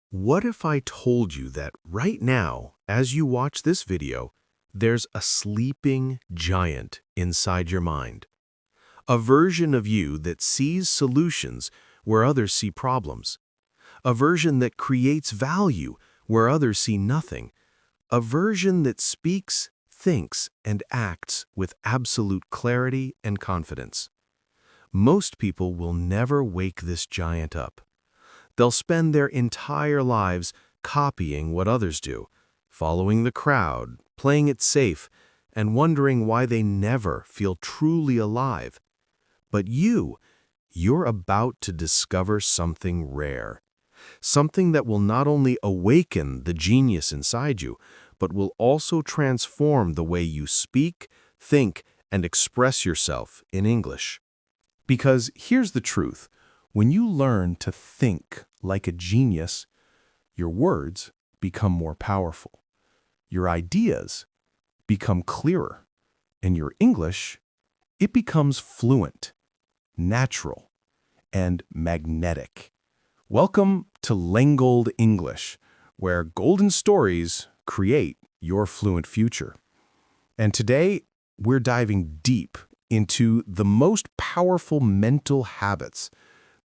What if I told you that right now, as you watch this video, there's a sleeping giant inside your mind? A version of you that sees solutions where others see problems. A version that creates value where others see nothing. A version that speaks, thinks, and acts with absolute clarity and confidence. Most people will never wake this giant up. They'll spend their entire lives copying what others do, following the crowd, playing it safe, and wondering why they never feel truly alive. But you're about to discover something rare. Something that will not only awaken the genius inside you, but will also transform the way you speak, think, and express yourself in English. Because here's the truth. When you learn to think like a genius, your words become more powerful. Your ideas become clearer. And your English, it becomes fluent, natural, and magnetic. Welcome to Lengold English, where golden stories create your fluent future. And today, we're diving deep into the most powerful mental habits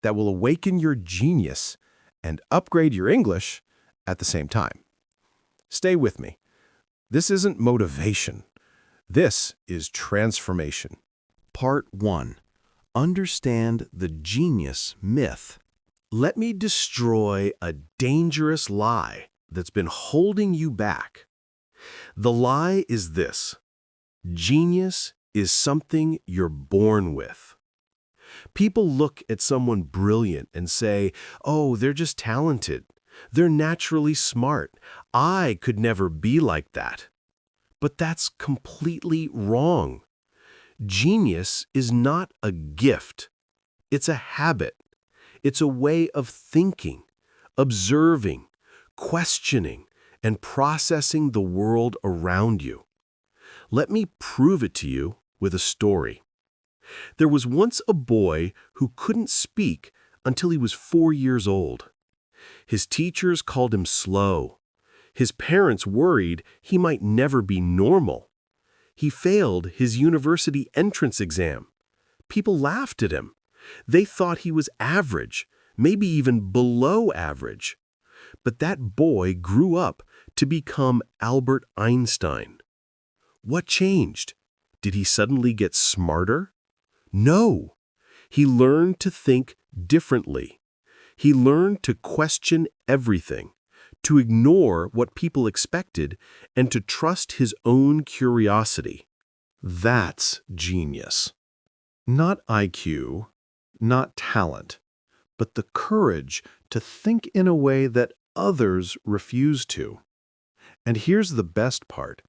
that will awaken your genius and upgrade your English at the same time. Stay with me. This isn't motivation. This is transformation. Part 1. Understand the genius myth. Let me destroy a dangerous lie that's been holding you back. The lie is this: genius is something you're born with. People look at someone brilliant and say, "Oh, they're just talented. They're naturally smart. I could never be like that." But that's completely wrong. Genius is not a gift. It's a habit. It's a way of thinking, observing, questioning, and processing the world around you. Let me prove it to you with a story. There was once a boy who couldn't speak until he was 4 years old. His teachers called him slow. His parents worried he might never be normal. He failed his university entrance exam. People laughed at him. They thought he was average, maybe even below average. But that boy grew up to become Albert Einstein. What changed? Did he suddenly get smarter? No. He learned to think differently. He learned to question everything, to ignore what people expected, and to trust his own curiosity. That's genius. Not IQ, not talent, but the courage to think in a way that others refuse to. And here's the best part.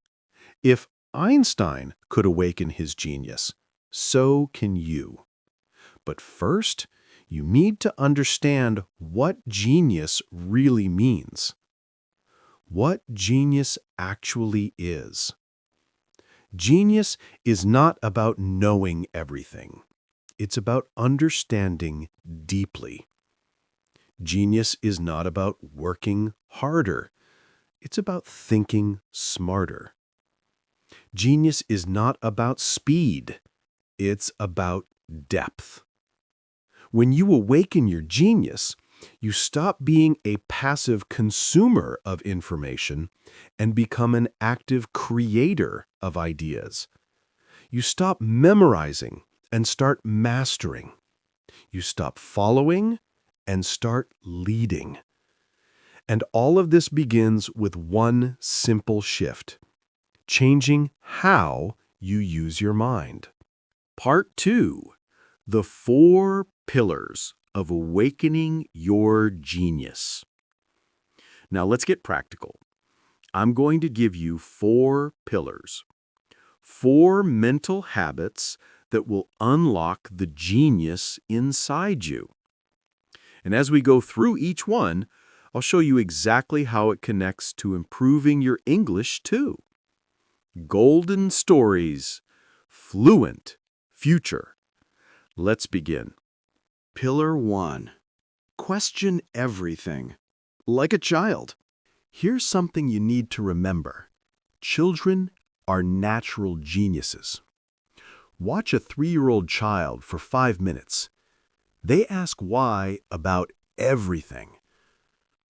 If Einstein could awaken his genius, so can you. But first, you need to understand what genius really means. What genius actually is. Genius is not about knowing everything. It's about understanding deeply. Genius is not about working harder. It's about thinking smarter. Genius is not about speed. It's about depth. When you awaken your genius, you stop being a passive consumer of information and become an active creator of ideas. You stop memorizing and start mastering. You stop following and start leading. And all of this begins with one simple shift: changing how you use your mind. Part 2. The 4 pillars of awakening your genius. Now let's get practical. I'm going to give you 4 pillars. 4 mental habits that will unlock the genius inside you. And as we go through each one, I'll show you exactly how it connects to improving your English too. Golden stories, fluent future. Let's begin. Pillar 1. Question everything. like a child. Here's something you need to remember. Children are natural geniuses. Watch a 3-year-old child for 5 minutes. They ask why about everything.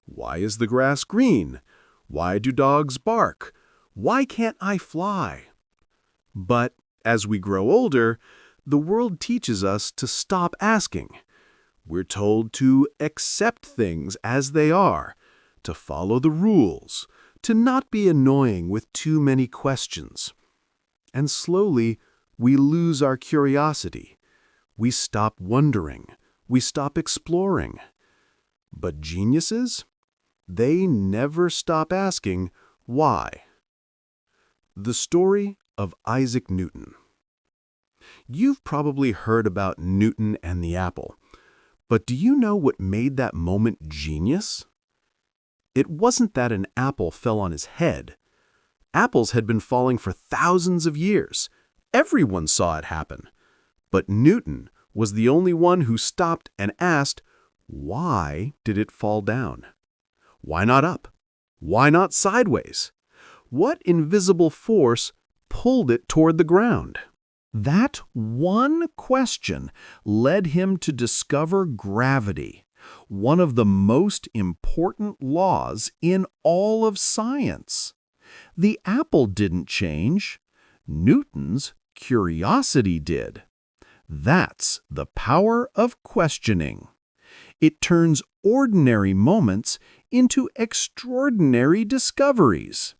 Why is the grass green? Why do dogs bark? Why can't I fly? But as we grow older, the world teaches us to stop asking. We're told to accept things as they are, to follow the rules, to not be annoying with too many questions. And slowly, we lose our curiosity. We stop wondering. We stop exploring. But geniuses? They never stop asking why. The story of Isaac Newton. You've probably heard about Newton and the apple, but do you know what made that moment genius? It wasn't that an apple fell on his head. Apples had been falling for thousands of years. Everyone saw it happen. But Newton was the only one who stopped and asked, why did it fall down? Why not up? Why not sideways? What invisible force pulled it toward the ground? That one question led him to discover gravity, one of the most important laws in all of science. The apple didn't change. Newton's curiosity did. That's the power of questioning. It turns ordinary moments into extraordinary discoveries.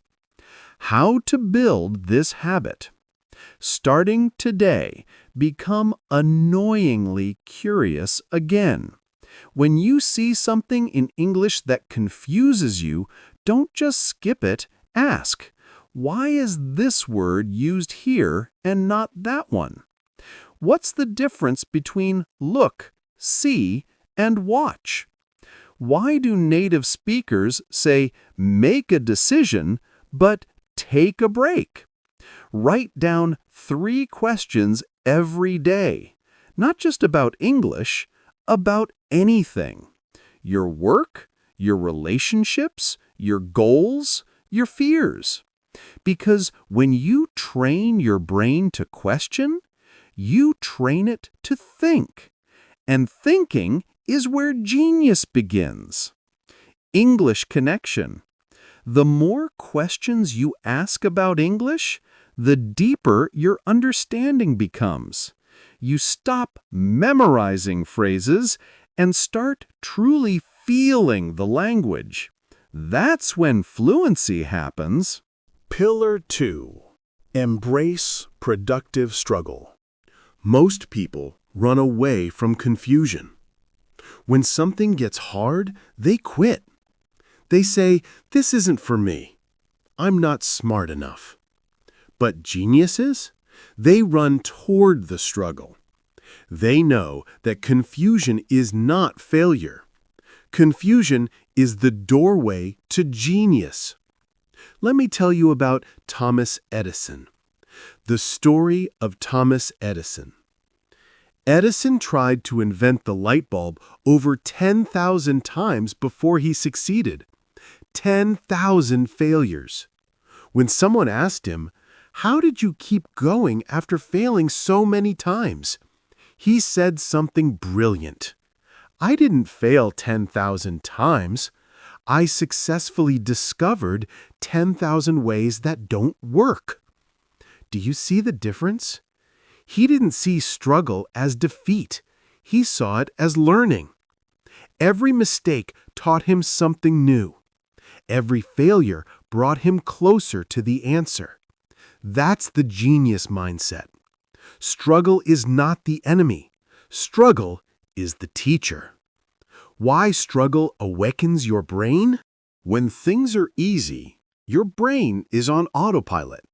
How to build this habit. Starting today, become annoyingly curious again. When you see something in English that confuses you, don't just skip it, ask, why is this word used here and not that one? What's the difference between look, see, and watch? Why do native speakers say make a decision, but take a break? Write down 3 questions every day, not just about English, about anything. Your work, your relationships, your goals, your fears. Because when you train your brain to question, you train it to think. And thinking is where genius begins. English connection. The more questions you ask about English, the deeper your understanding becomes. You stop memorizing phrases and start truly feeling the language. That's when fluency happens. Pillar 2. Embrace productive struggle. Most people run away from confusion. When something gets hard, they quit. They say, this isn't for me. I'm not smart enough. But geniuses? They run toward the struggle. They know that confusion is not failure. Confusion is the doorway to genius. Let me tell you about Thomas Edison. The story of Thomas Edison. Edison tried to invent the light bulb over 10,000 times before he succeeded. 10,000 failures. When someone asked him, how did you keep going after failing so many times? He said something brilliant. I didn't fail 10,000 times. I successfully discovered 10,000 ways that don't work. Do you see the difference? He didn't see struggle as defeat. He saw it as learning. Every mistake taught him something new. Every failure brought him closer to the answer. That's the genius mindset. Struggle is not the enemy. Struggle is the teacher. Why struggle awakens your brain? When things are easy, your brain is on autopilot.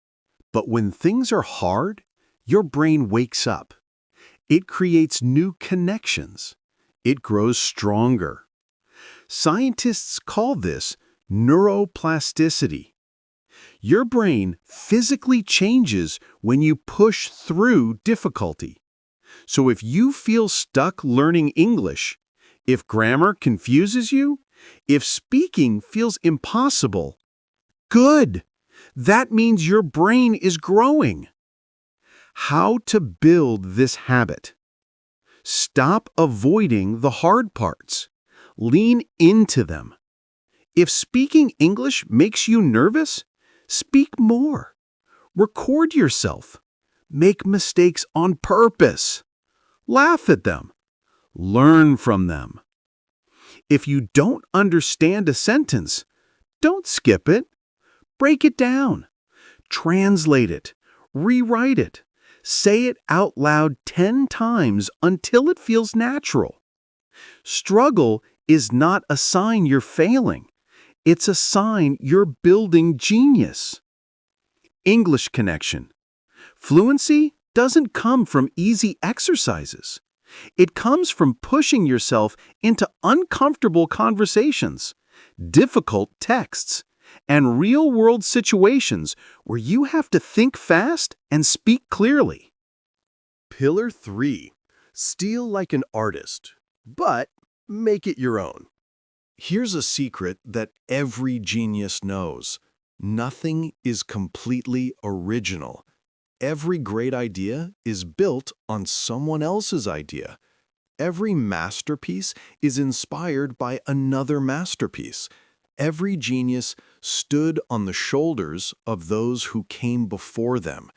But when things are hard, your brain wakes up. It creates new connections. It grows stronger. Scientists call this neuroplasticity. Your brain physically changes when you push through difficulty. So if you feel stuck learning English, if grammar confuses you, If speaking feels impossible, good. That means your brain is growing. How to build this habit? Stop avoiding the hard parts. Lean into them. If speaking English makes you nervous, speak more. Record yourself. Make mistakes on purpose. Laugh at them. Learn from them. If you don't understand a sentence, don't skip it. Break it down. Translate it. Rewrite it. Say it out loud 10 times until it feels natural. Struggle is not a sign you're failing. It's a sign you're building genius. English connection. Fluency doesn't come from easy exercises. It comes from pushing yourself into uncomfortable conversations, difficult texts, and real-world situations where you have to think fast and speak clearly. Pillar 3. Steal like an artist, but make it your own. Here's a secret that every genius knows. Nothing is completely original. Every great idea is built on someone else's idea. Every masterpiece is inspired by another masterpiece. Every genius stood on the shoulders of those who came before them.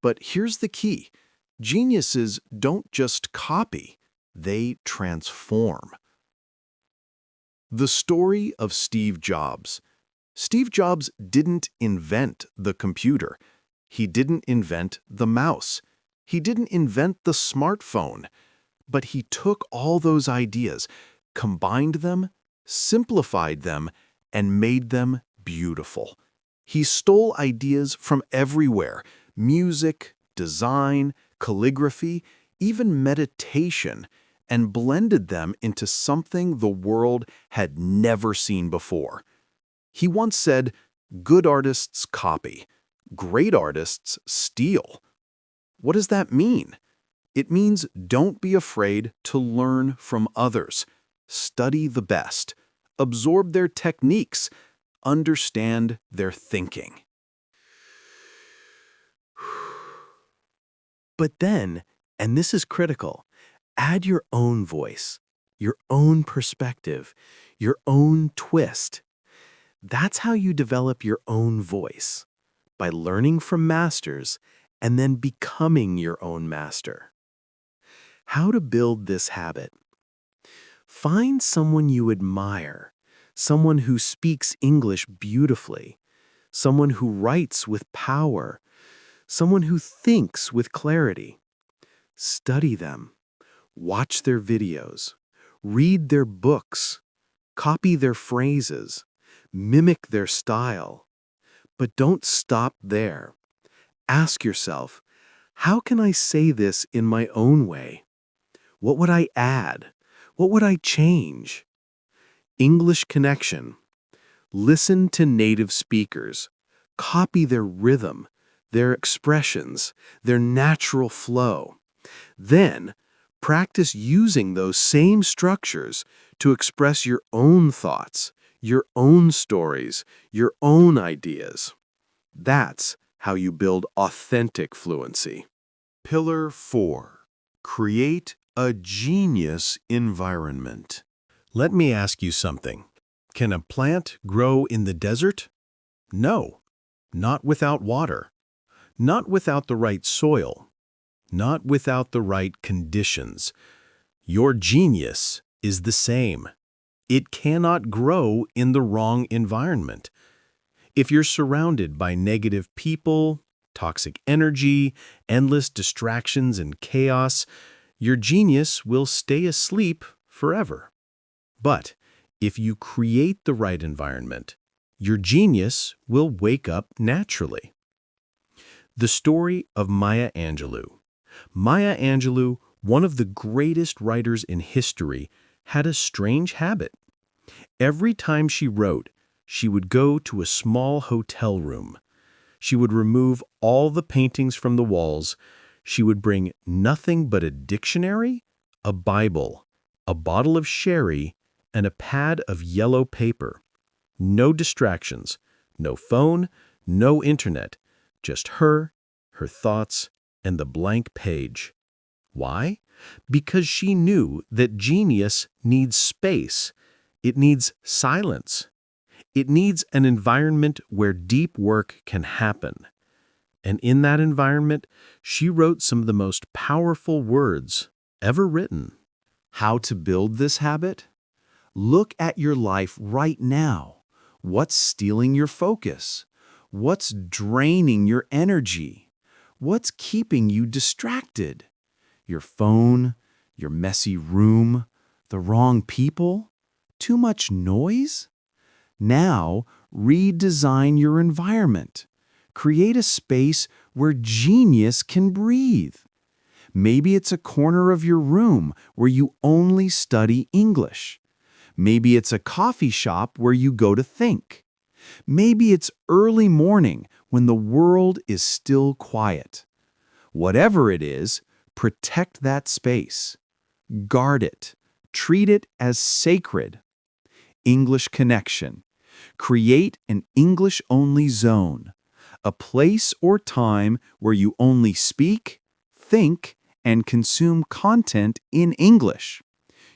But here's the key. Geniuses don't just copy, they transform. The story of Steve Jobs. Steve Jobs didn't invent the computer. He didn't invent the mouse. He didn't invent the smartphone. But he took all those ideas, combined them, simplified them, and made them beautiful. He stole ideas from everywhere: music, design, calligraphy, even meditation, and blended them into something the world had never seen before. He once said, "Good artists copy. Great artists steal." What does that mean? It means don't be afraid to learn from others. Study the best. Absorb their techniques. Understand their thinking. But then, and this is critical, add your own voice, your own perspective, your own twist. That's how you develop your own voice, by learning from masters and then becoming your own master. How to build this habit? Find someone you admire, someone who speaks English beautifully, someone who writes with power, someone who thinks with clarity. Study them, watch their videos, read their books, copy their phrases, mimic their style. But don't stop there. Ask yourself, how can I say this in my own way? What would I add? What would I change? English connection. Listen to native speakers. Copy their rhythm, their expressions, their natural flow. Then, practice using those same structures to express your own thoughts, your own stories, your own ideas. That's how you build authentic fluency. Pillar 4. Create a genius environment. Let me ask you something. Can a plant grow in the desert? No, not without water, not without the right soil, not without the right conditions. Your genius is the same. It cannot grow in the wrong environment. If you're surrounded by negative people, toxic energy, endless distractions and chaos, your genius will stay asleep forever. But if you create the right environment, your genius will wake up naturally. The story of Maya Angelou. Maya Angelou, one of the greatest writers in history, had a strange habit. Every time she wrote, she would go to a small hotel room. She would remove all the paintings from the walls. She would bring nothing but a dictionary, a Bible, a bottle of sherry, and a pad of yellow paper. No distractions, no phone, no internet, just her thoughts, and the blank page. Why? Because she knew that genius needs space. It needs silence. It needs an environment where deep work can happen. And in that environment, she wrote some of the most powerful words ever written. How to build this habit? Look at your life right now. What's stealing your focus? What's draining your energy? What's keeping you distracted? Your phone, your messy room, the wrong people, too much noise? Now, redesign your environment. Create a space where genius can breathe. Maybe it's a corner of your room where you only study English. Maybe it's a coffee shop where you go to think. Maybe it's early morning when the world is still quiet. Whatever it is, protect that space. Guard it. Treat it as sacred. English connection. Create an English-only zone, a place or time where you only speak, think, and consume content in English.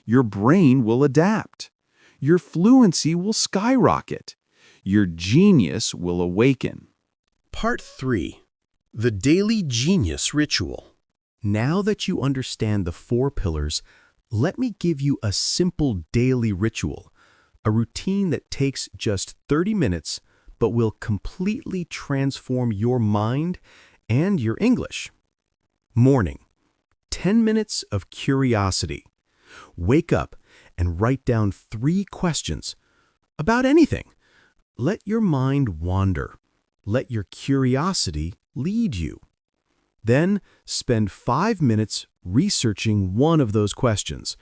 Your brain will adapt. Your fluency will skyrocket. Your genius will awaken. Part 3. The Daily Genius Ritual. Now that you understand the 4 pillars, let me give you a simple daily ritual, a routine that takes just 30 minutes but will completely transform your mind and your English. Morning. 10 minutes of curiosity. Wake up and write down 3 questions about anything. Let your mind wander. Let your curiosity lead you. Then spend 5 minutes researching one of those questions.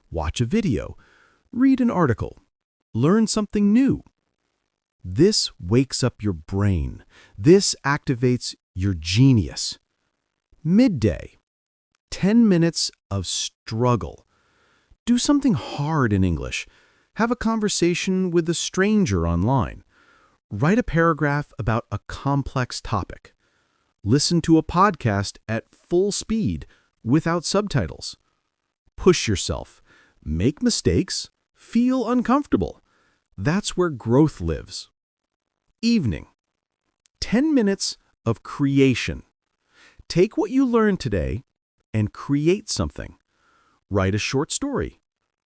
Watch a video, read an article, learn something new. This wakes up your brain. This activates your genius. Midday. 10 minutes of struggle. Do something hard in English. Have a conversation with a stranger online. Write a paragraph about a complex topic. Listen to a podcast at full speed without subtitles. Push yourself. Make mistakes. Feel uncomfortable. That's where growth lives. Evening. 10 minutes of creation. Take what you learned today and create something. Write a short story.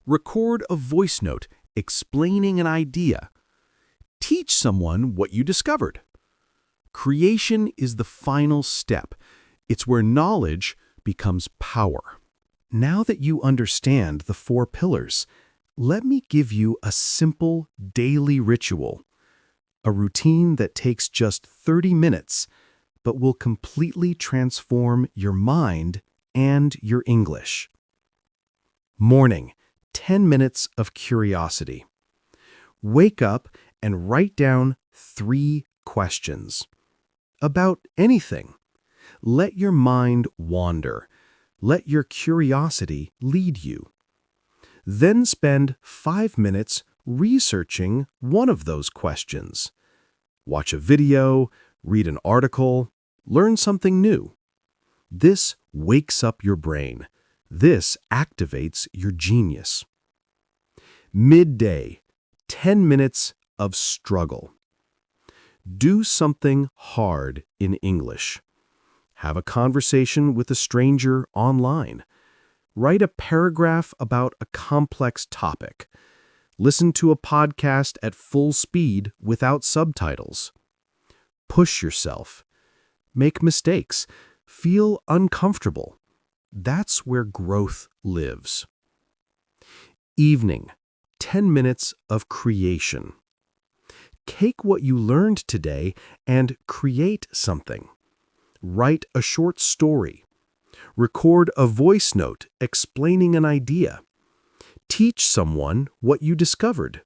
Record a voice note explaining an idea. Teach someone what you discovered. Creation is the final step. It's where knowledge becomes power. Now that you understand the 4 pillars, let me give you a simple daily ritual, a routine that takes just 30 minutes, but will completely transform your mind and your English. Morning, 10 minutes of curiosity. Wake up and write down 3 questions. About anything. Let your mind wander. Let your curiosity lead you. Then spend 5 minutes researching one of those questions. Watch a video, read an article, learn something new. This wakes up your brain. This activates your genius. Midday, 10 minutes of struggle. Do something hard in English. Have a conversation with a stranger online. Write a paragraph about a complex topic. Listen to a podcast at full speed without subtitles. Push yourself. Make mistakes. Feel uncomfortable. That's where growth lives. Evening, 10 minutes of creation. Take what you learned today and create something. Write a short story. Record a voice note explaining an idea. Teach someone what you discovered.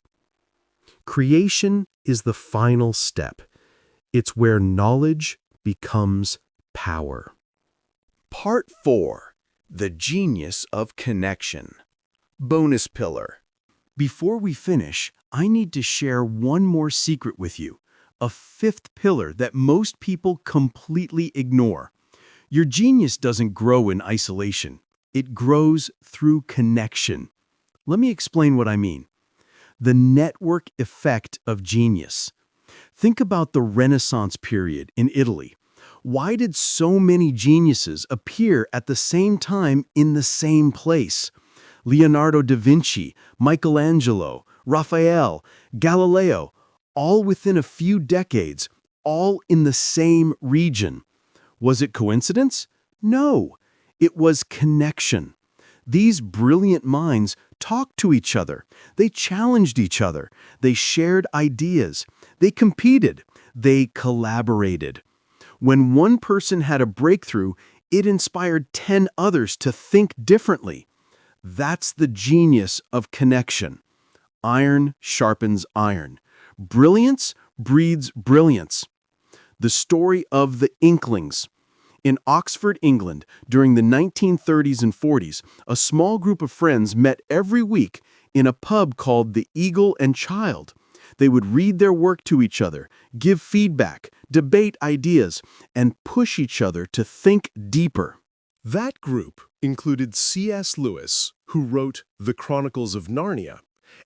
Creation is the final step. It's where knowledge becomes power. Part 4. The Genius of Connection. Bonus pillar. Before we finish, I need to share one more secret with you, a fifth pillar that most people completely ignore. Your genius doesn't grow in isolation. It grows through connection. Let me explain what I mean. The network effect of genius. Think about the Renaissance period in Italy. Why did so many geniuses appear at the same time in the same place? Leonardo da Vinci, Michelangelo, Raphael, Galileo, all within a few decades, all in the same region. Was it coincidence? No, it was connection. These brilliant minds talked to each other. They challenged each other. They shared ideas. They competed. They collaborated. When one person had a breakthrough, it inspired 10 others to think differently. That's the genius of connection. Iron sharpens iron. Brilliance breeds brilliance. The story of the Inklings. In Oxford, England, during the 1930s and 40s, a small group of friends met every week in a pub called the Eagle and Child. They would read their work to each other, give feedback, debate ideas, and push each other to think deeper. That group included C.S. Lewis, who wrote The Chronicles of Narnia,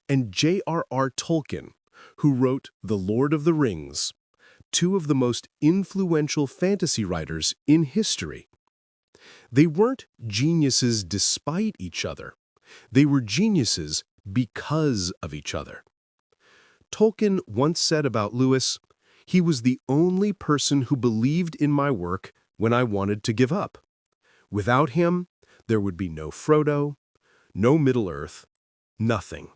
and J.R.R. Tolkien, who wrote The Lord of the Rings, two of the most influential fantasy writers in history. They weren't geniuses despite each other. They were geniuses because of each other. Tolkien once said about Lewis, "He was the only person who believed in my work when I wanted to give up. Without him, there would be no Frodo, no Middle-earth, nothing."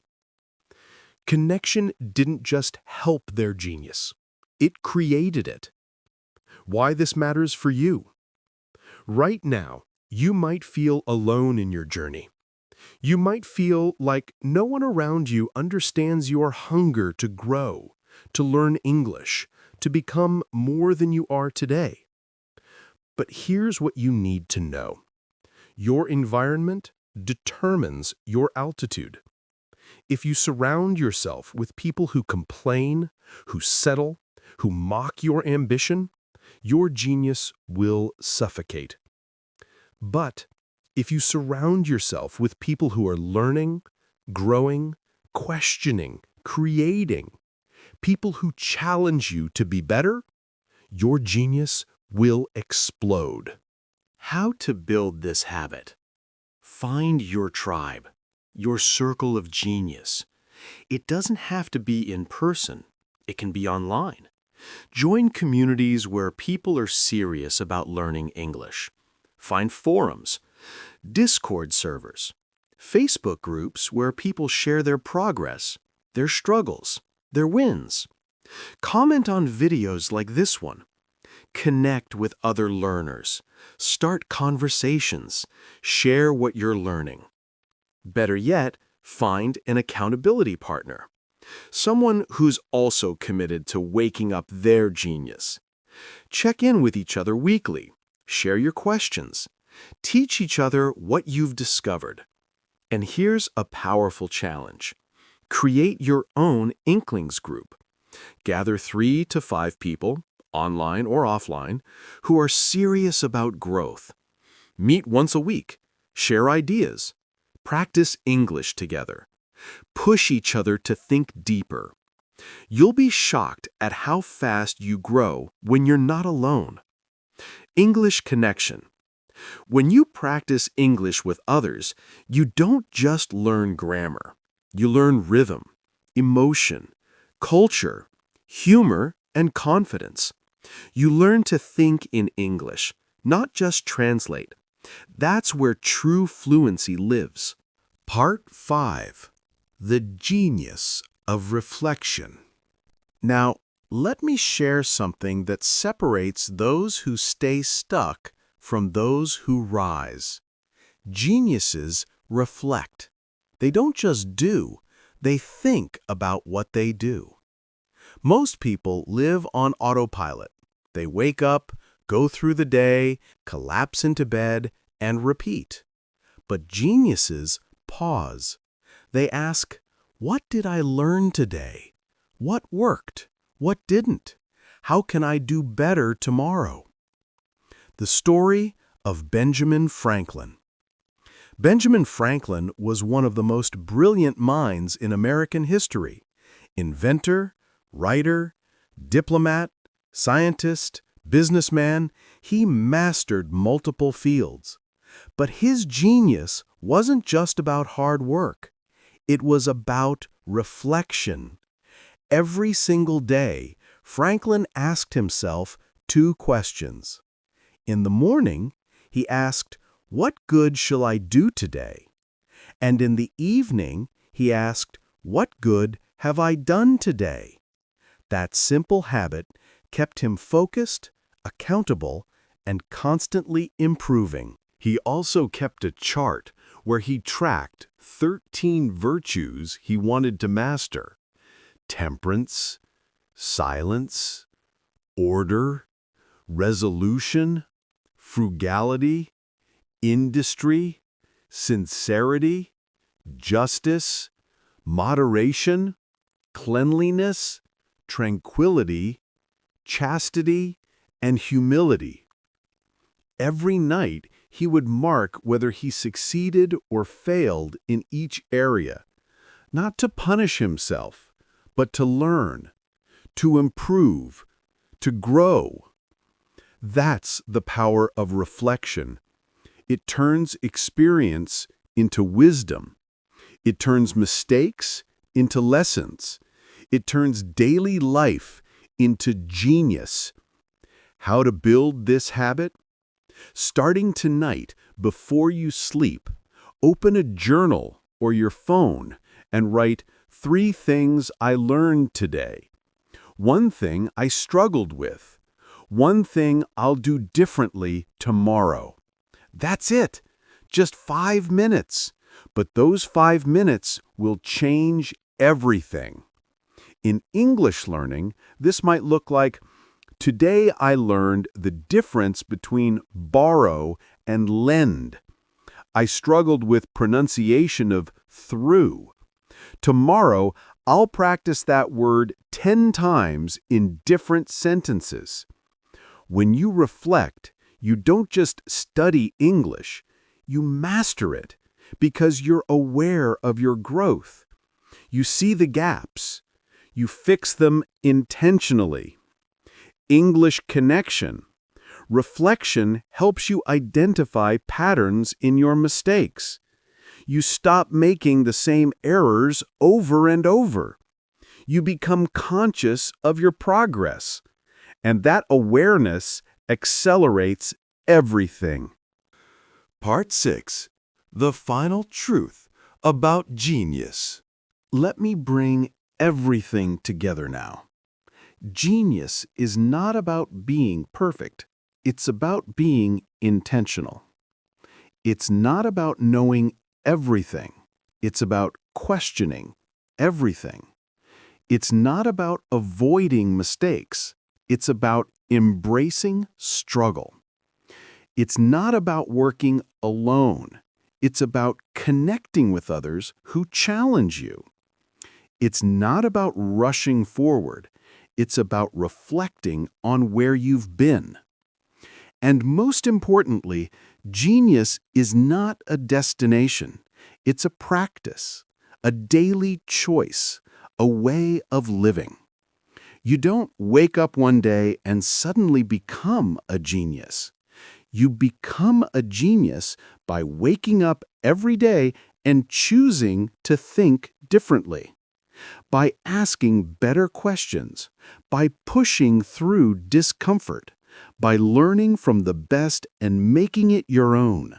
Connection didn't just help their genius. It created it. Why this matters for you? Right now, you might feel alone in your journey. You might feel like no one around you understands your hunger to grow, to learn English, to become more than you are today. But here's what you need to know. Your environment determines your altitude. If you surround yourself with people who complain, who settle, who mock your ambition, your genius will suffocate. But if you surround yourself with people who are learning, growing, questioning, creating, people who challenge you to be better, your genius will explode. How to build this habit? Find your tribe, your circle of genius. It doesn't have to be in person. It can be online. Join communities where people are serious about learning English. Find forums, Discord servers, Facebook groups where people share their progress, their struggles, their wins. Comment on videos like this one. Connect with other learners. Start conversations. Share what you're learning. Better yet, find an accountability partner. Someone who's also committed to waking up their genius. Check in with each other weekly. Share your questions. Teach each other what you've discovered. And here's a powerful challenge. Create your own Inklings group. Gather 3 to 5 people, online or offline, who are serious about growth. Meet once a week. Share ideas. Practice English together. Push each other to think deeper. You'll be shocked at how fast you grow when you're not alone. English connection. When you practice English with others, you don't just learn grammar. You learn rhythm, emotion, culture, humor, and confidence. You learn to think in English, not just translate. That's where true fluency lives. Part 5. The Genius of Reflection. Now, let me share something that separates those who stay stuck from those who rise. Geniuses reflect. They don't just do, they think about what they do. Most people live on autopilot. They wake up, go through the day, collapse into bed, and repeat. But geniuses pause. They ask, What did I learn today? What worked? What didn't? How can I do better tomorrow? The story of Benjamin Franklin. Benjamin Franklin was one of the most brilliant minds in American history. Inventor, writer, diplomat, scientist, businessman, he mastered multiple fields. But his genius wasn't just about hard work. It was about reflection. Every single day, Franklin asked himself two questions. In the morning, he asked, "What good shall I do today?" And in the evening, he asked, "What good have I done today?" That simple habit kept him focused, accountable, and constantly improving. He also kept a chart where he tracked 13 virtues he wanted to master: temperance, silence, order, resolution, frugality, industry, sincerity, justice, moderation, cleanliness, tranquility, chastity, and humility. Every night, he would mark whether he succeeded or failed in each area, not to punish himself, but to learn, to improve, to grow. That's the power of reflection. It turns experience into wisdom. It turns mistakes into lessons. It turns daily life into genius. How to build this habit? Starting tonight, before you sleep, open a journal or your phone and write 3 things I learned today. 1 thing I struggled with. 1 thing I'll do differently tomorrow. That's it. Just 5 minutes. But those 5 minutes will change everything. In English learning, this might look like, today I learned the difference between borrow and lend. I struggled with pronunciation of through. Tomorrow, I'll practice that word 10 times in different sentences. When you reflect, you don't just study English, you master it because you're aware of your growth. You see the gaps. You fix them intentionally. English connection. Reflection helps you identify patterns in your mistakes. You stop making the same errors over and over. You become conscious of your progress. And that awareness accelerates everything. Part 6. The final truth about genius. Let me bring everything together now. Genius is not about being perfect. It's about being intentional. It's not about knowing everything. It's about questioning everything. It's not about avoiding mistakes. It's about embracing struggle. It's not about working alone. It's about connecting with others who challenge you. It's not about rushing forward. It's about reflecting on where you've been. And most importantly, genius is not a destination. It's a practice, a daily choice, a way of living. You don't wake up one day and suddenly become a genius. You become a genius by waking up every day and choosing to think differently, by asking better questions, by pushing through discomfort, by learning from the best and making it your own,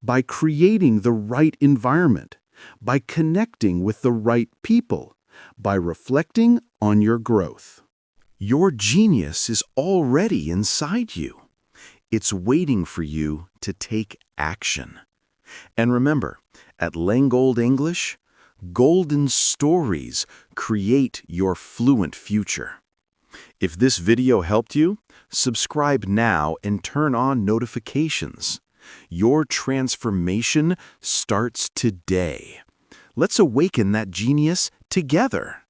by creating the right environment, by connecting with the right people, by reflecting on your growth. Your genius is already inside you. It's waiting for you to take action. And remember, at Lengold English, golden stories create your fluent future. If this video helped you, subscribe now and turn on notifications. Your transformation starts today. Let's awaken that genius together.